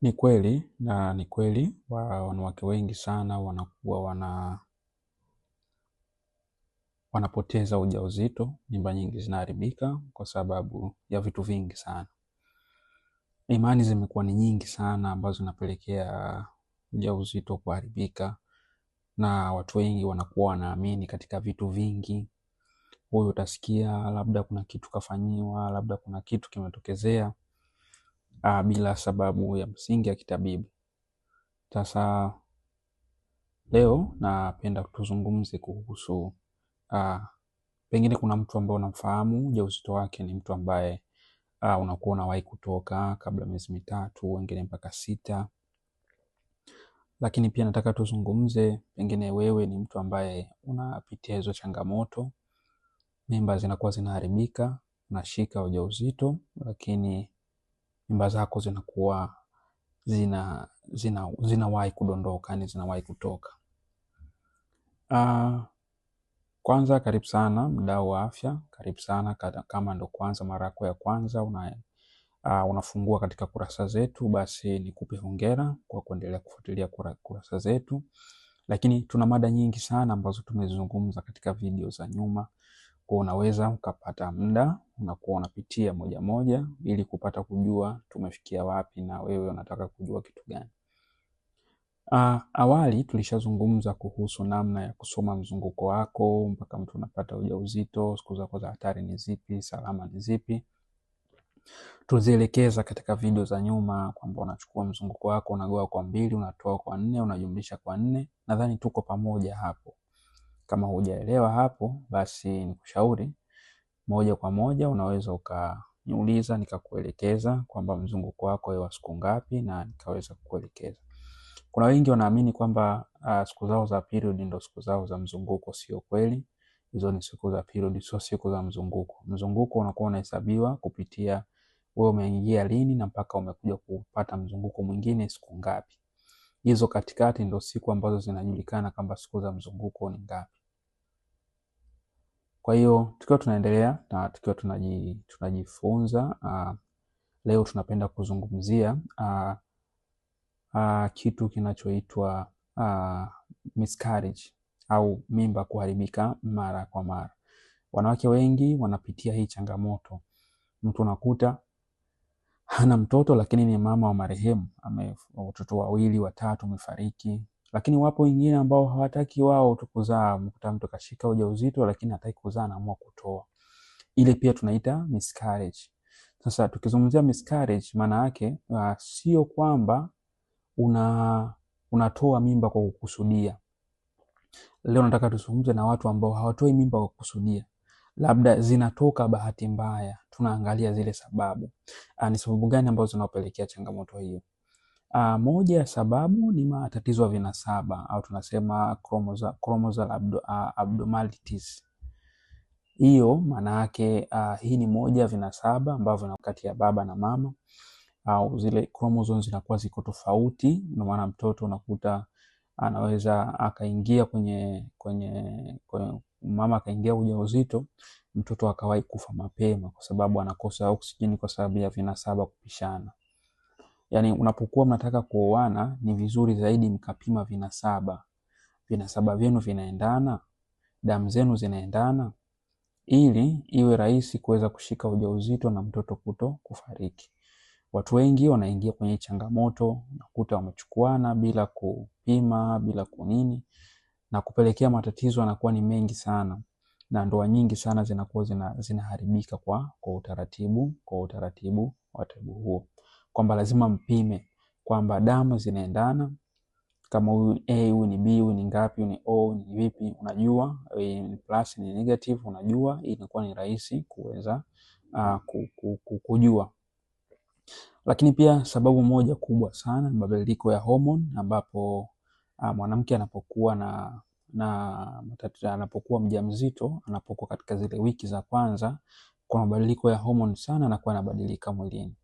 Ni kweli na ni kweli wanawake wengi sana wanakuwa wanapoteza ujauzito, mimba nyingi zinaharibika kwa sababu ya vitu vingi sana. Imani zimekuwa ni nyingi sana ambazo zinapelekea ujauzito kuharibika, na watu wengi wanakuwa wanaamini katika vitu vingi. Wewe utasikia labda kuna kitu kafanyiwa, labda kuna kitu kimetokezea bila sababu ya msingi ya kitabibu. Sasa leo napenda tuzungumze kuhusu pengine kuna mtu ambaye unamfahamu ujauzito wake ni mtu ambaye unakuwa unawahi kutoka kabla miezi 3, wengine mpaka 6. Lakini pia nataka tuzungumze, pengine wewe ni mtu ambaye unapitia hizo changamoto, mimba zinakuwa zinaharibika, unashika ujauzito lakini mimba zako zinakuwa zinawahi kudondoka, yani zinawahi kutoka. Kwanza karibu sana mdau wa afya, karibu sana kama ndo kwanza mara yako ya kwanza unafungua katika kurasa zetu, basi nikupe hongera kwa kuendelea kufuatilia kurasa zetu. Lakini tuna mada nyingi sana ambazo tumezungumza katika video za nyuma, kwa unaweza ukapata muda unakuwa unapitia moja moja ili kupata kujua tumefikia wapi na wewe unataka kujua kitu gani. Awali tulishazungumza kuhusu namna ya kusoma mzunguko wako mpaka mtu unapata ujauzito, siku zako za hatari ni zipi, salama ni zipi. Tuzielekeza katika video za nyuma kwamba unachukua mzunguko wako, unagawa kwa 2, unatoa kwa 4, unajumlisha kwa 4. Nadhani tuko pamoja hapo. Kama hujaelewa hapo, basi nikushauri moja kwa moja unaweza ukaniuliza nikakuelekeza kwamba mzunguko wako wa siku ngapi na nikaweza kukuelekeza. Kuna wengi wanaamini kwamba siku zao za period ndio siku zao za mzunguko. Sio kweli. Hizo ni siku za period, sio siku za mzunguko. Mzunguko unakuwa unahesabiwa kupitia wewe umeingia lini na mpaka umekuja kupata mzunguko mwingine siku ngapi. Hizo katikati ndio siku ambazo zinajulikana kwamba siku za mzunguko ni ngapi. Kwa hiyo tukiwa tunaendelea na tukiwa tunajifunza, leo tunapenda kuzungumzia kitu kinachoitwa miscarriage au mimba kuharibika mara kwa mara. Wanawake wengi wanapitia hii changamoto. Mtu unakuta hana mtoto lakini ni mama wa marehemu, watoto 2, 3 wamefariki. Lakini wapo wengine ambao hawataki wao kuzaa, mkuta mtu kashika ujauzito lakini hataki kuzaa, anaamua kutoa. Ile pia tunaita miscarriage. Sasa tukizungumzia miscarriage, maana yake sio kwamba unatoa mimba kwa kukusudia. Leo nataka tuzungumze na watu ambao hawatoi mimba kwa kukusudia, labda zinatoka bahati mbaya. Tunaangalia zile sababu. Ni sababu gani ambazo zinapelekea changamoto hiyo? Moja ya sababu ni matatizo ya vinasaba au tunasema chromosomal abnormalities. Hiyo maana yake hii ni moja ya vinasaba ambavyo ni kati ya baba na mama, au zile chromosomes zinakuwa ziko tofauti. Ndio maana mtoto unakuta anaweza akaingia kwenye mama akaingia ujauzito, mtoto akawahi kufa mapema kwa sababu anakosa oksijeni kwa sababu ya vinasaba kupishana. Yani unapokuwa mnataka kuoana ni vizuri zaidi mkapima vinasaba. Vinasaba vyenu vinaendana, damu zenu zinaendana, ili iwe rahisi kuweza kushika ujauzito na mtoto kufariki. Watu wengi wanaingia kwenye changamoto, nakuta wamechukuana bila kupima, bila kunini, na kupelekea matatizo yanakuwa ni mengi sana, na ndoa nyingi sana zinakuwa zinaharibika kwa utaratibu huo. Kwamba lazima mpime kwamba damu zinaendana, kama huyu A, huyu ni B, huyu ni ngapi, huyu ni O, ni vipi, unajua ni plus ni negative, unajua inakuwa ni rahisi kuweza kujua. Lakini pia sababu moja kubwa sana ni mabadiliko ya hormone, ambapo mwanamke anapokuwa anapokuwa mjamzito, anapokuwa katika zile wiki za kwanza, kwa mabadiliko ya hormone sana anakuwa anabadilika mwilini.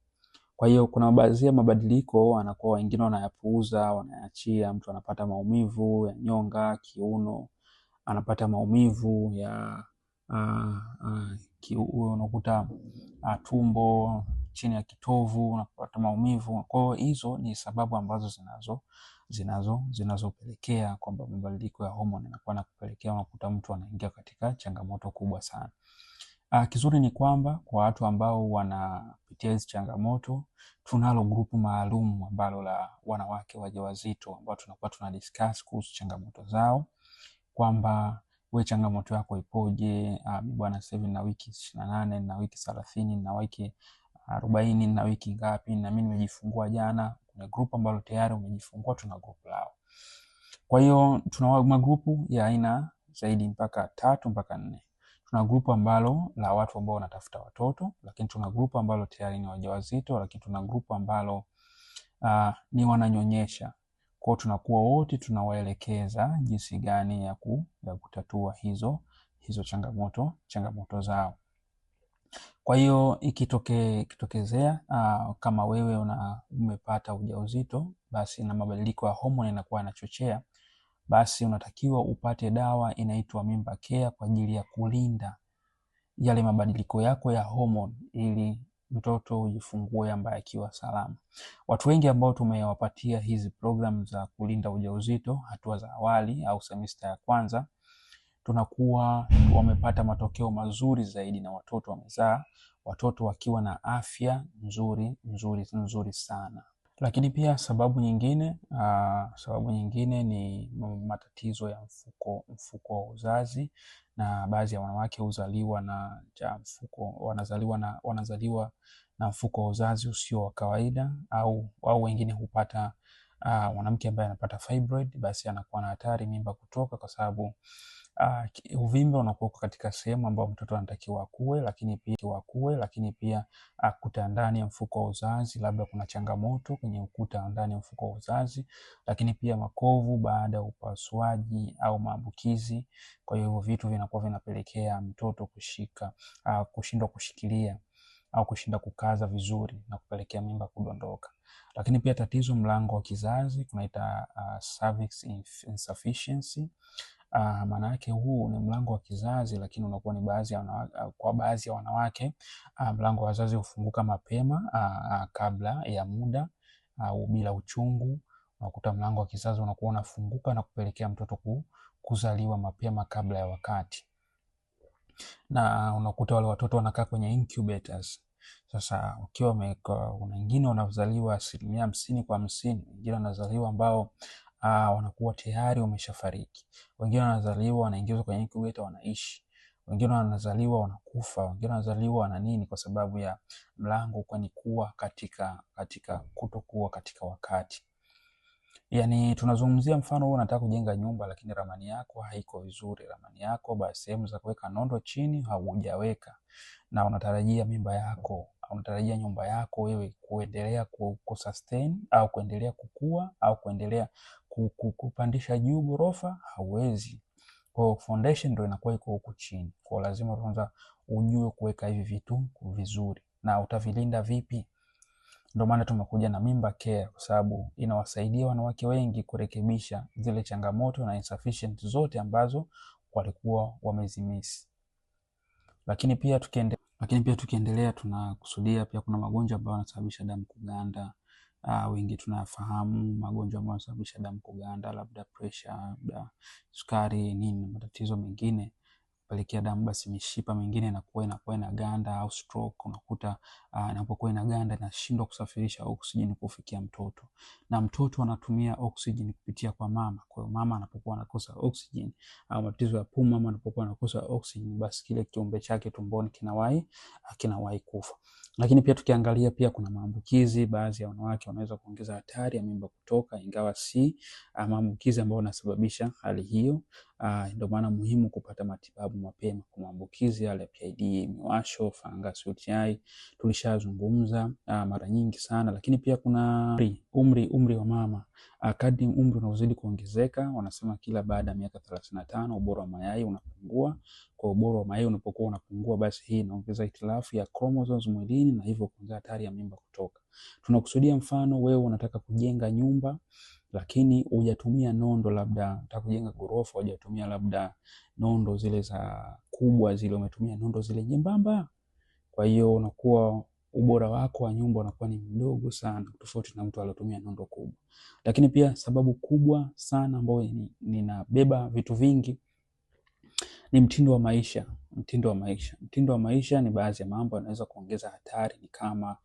Kwa hiyo kuna baadhi ya mabadiliko anakuwa wengine wanayapuuza, wanayaachia. Mtu anapata maumivu ya nyonga, kiuno, anapata maumivu ya unakuta tumbo, chini ya kitovu, unapata maumivu. Kwa hiyo hizo ni sababu ambazo zinazopelekea kwamba mabadiliko ya homoni yanakuwa na kupelekea unakuta mtu anaingia katika changamoto kubwa sana. Kizuri ni kwamba kwa watu ambao wanapitia hizi changamoto, tunalo grupu maalum ambalo la wanawake wajawazito ambao tunakuwa tunadiscuss kuhusu changamoto zao, kwamba we changamoto yako ipoje, bwana sasa hivi na wiki 28 na wiki 30 na wiki 40 na wiki ngapi, na mimi nimejifungua jana. Kuna grupu ambalo tayari umejifungua, tuna grupu lao. Kwa hiyo tuna magrupu ya aina zaidi mpaka 3 mpaka 4. Tuna grupu ambalo la watu ambao wanatafuta watoto, lakini tuna grupu ambalo tayari ni wajawazito, lakini tuna grupu ambalo ni wananyonyesha. Kwa tunakuwa wote tunawaelekeza jinsi gani ya kutatua hizo changamoto zao. Kwa hiyo ikitokezea kama wewe umepata ujauzito, basi na mabadiliko ya homoni yanakuwa yanachochea, basi unatakiwa upate dawa inaitwa Mimba Care kwa ajili ya kulinda yale mabadiliko yako ya homoni, ili mtoto ujifungue ambaye akiwa salama. Watu wengi ambao tumewapatia hizi program za kulinda ujauzito hatua za awali au semester ya kwanza, tunakuwa wamepata matokeo mazuri zaidi, na watoto wamezaa watoto wakiwa na afya nzuri sana. Lakini pia sababu nyingine ni matatizo ya mfuko wa uzazi, na baadhi ya wanawake wanazaliwa na mfuko wa uzazi usio wa kawaida, au wengine hupata mwanamke ambaye anapata fibroid, basi anakuwa na hatari mimba kutoka, kwa sababu uvimbe unakuwa katika sehemu ambayo mtoto anatakiwa akue, lakini pia kuta ndani ya mfuko wa uzazi, labda kuna changamoto kwenye ukuta ndani ya mfuko wa uzazi, lakini pia makovu baada ya upasuaji au maambukizi. Kwa hiyo vitu vinakuwa vinapelekea mtoto kushindwa kushikilia au kushinda kukaza vizuri na kupelekea mimba kudondoka. Lakini pia tatizo mlango wa kizazi, tunaita cervix insufficiency. Maana yake huu ni mlango wa kizazi, lakini unakuwa ni kwa baadhi ya wanawake mlango wa kizazi hufunguka mapema kabla ya muda au bila uchungu. Unakuta mlango wa kizazi unakuwa unafunguka na kupelekea mtoto kuzaliwa mapema kabla ya wakati, na unakuta wale watoto wanakaa kwenye incubators. Sasa ukiwa wengine wanazaliwa 50% kwa 50%, wengine wanazaliwa ambao wanakuwa tayari wameshafariki, wengine wanazaliwa wanaingizwa kwenye incubator wanaishi, wengine wanazaliwa wanakufa, wengine wanazaliwa na nini, kwa sababu ya mlango kwani kuwa katika kutokuwa katika wakati. Yani tunazungumzia mfano wewe unataka kujenga nyumba, lakini ramani yako haiko vizuri. Ramani yako basi sehemu za kuweka nondo chini haujaweka, na unatarajia unatarajia nyumba yako wewe kuendelea kusustain au kuendelea kukua au kuendelea kupandisha juu ghorofa, hauwezi. Kwa foundation ndio inakuwa iko huko chini. Kwa lazima kwanza ujue kuweka hivi vitu vizuri, na utavilinda vipi? Ndio maana tumekuja na Mimba Care, kwa sababu inawasaidia wanawake wengi kurekebisha zile changamoto na insufficient zote ambazo walikuwa wamezimisi. Lakini pia tukiendelea tunakusudia pia kuna magonjwa ambayo yanasababisha damu kuganda. Wengi tunafahamu magonjwa ambayo yanasababisha damu kuganda, labda pressure, labda sukari, matatizo mengine kupelekea damu, basi mishipa mingine inakuwa inaganda, au stroke. Unakuta inapokuwa inaganda inashindwa kusafirisha oksijeni kufikia mtoto, na mtoto anatumia oksijeni kupitia kwa mama. Kwa hiyo mama anapokuwa anakosa oksijeni, au matatizo ya pumu, mama anapokuwa anakosa oksijeni, basi kile kiumbe chake tumboni kinawahi kufa. Lakini pia tukiangalia pia kuna maambukizi. Baadhi ya wanawake wanaweza kuongeza hatari ya mimba kutoka, ingawa si maambukizi ambayo yanasababisha hali hiyo. Ndio maana muhimu kupata matibabu mapema kwa maambukizi yale ya PID, miwasho, fungus, UTI. Tulishazungumza mara nyingi sana. Lakini pia kuna umri wa mama. Kadri umri unaozidi kuongezeka, wanasema kila baada ya miaka 35 ubora wa mayai unapungua. Kwa ubora wa mayai unapokuwa unapungua, basi hii inaongeza hitilafu ya chromosomes mwilini, na hivyo kuongeza hatari ya mimba kutoka. Tunakusudia mfano wewe unataka kujenga nyumba, lakini hujatumia nondo, labda unataka kujenga ghorofa, hujatumia labda nondo zile za kubwa zile, umetumia nondo zile nyembamba. Kwa hiyo unakuwa ubora wako wa nyumba unakuwa ni mdogo sana tofauti na mtu aliyotumia nondo kubwa. Lakini pia sababu kubwa sana ambayo ninabeba vitu vingi ni mtindo wa maisha. Mtindo wa maisha ni baadhi ya mambo yanaweza kuongeza hatari, ni kama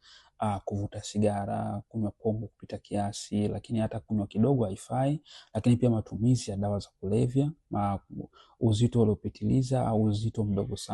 kuvuta sigara, kunywa pombe kupita kiasi, lakini hata kunywa kidogo haifai, lakini pia matumizi ya dawa za kulevya, uzito uliopitiliza au uzito mdogo sana.